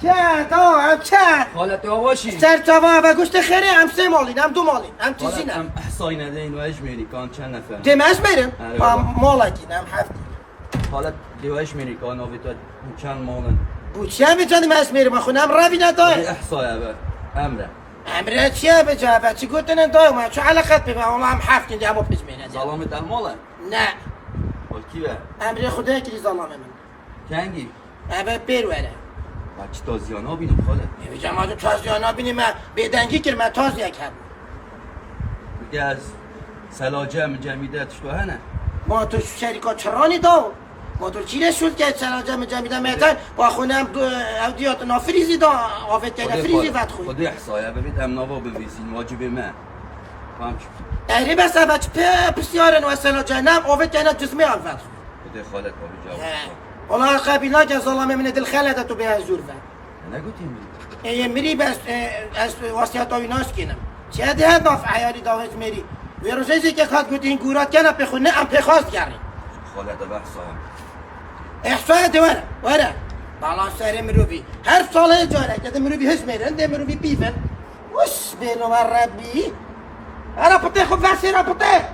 چه تا هم چه خالت آواشی سر جواب گوشت خیره هم 3 مالین هم 2 مالین هم چیزی خالت نه هم احسای نده این و اجمیری کان چند نفر دمش میرم آره با بابا. مالکین هم 7 خالت دیو اجمیری کان آویتا چند مالن بوچه به جان مش میرم خونم روی نداره احسای ابر امره امره چیه به جواب چی گفتن دایم چه علاقت به هم 7 کندی هم پیش میره سلامت الماله نه حال کیوه امره خدا کی ظالمه من کنگی ابد بیروره بچه تازیانا بینم خالت به جماعت تازیانا بینیم بدنگی کرد من تاز یک هم میگه از سلاجم جمیده تو هنه ما تو شریکا چرانی داو ما تو چیره شد که سلاجم جمیده میتن با خونم اودیات نافریزی دا آفت که نافریزی ود خوی خودی احسایه ببید هم نوا بنویسین واجب من فهم شد ایری بس بچ بسیارن و سلاجنم آفت که نه جسمی آفت خوی خودی خالت بابی جواب والله قبیلا که ظلمه من دل خلده تو به زور و نگوتیم میری بس از واسیات آویناش کنم چه ده دافع حیاری داوز میری و روزی که خواهد گوتی این گورات کنه پخونه هم پخواست گرم خالت بحثایم احسای دوره وره بالا سر مروبی هر ساله جاره که مروبی هش میرن ده مروبی بیفن وش بینو من ربی ارا پته خب وسی را پته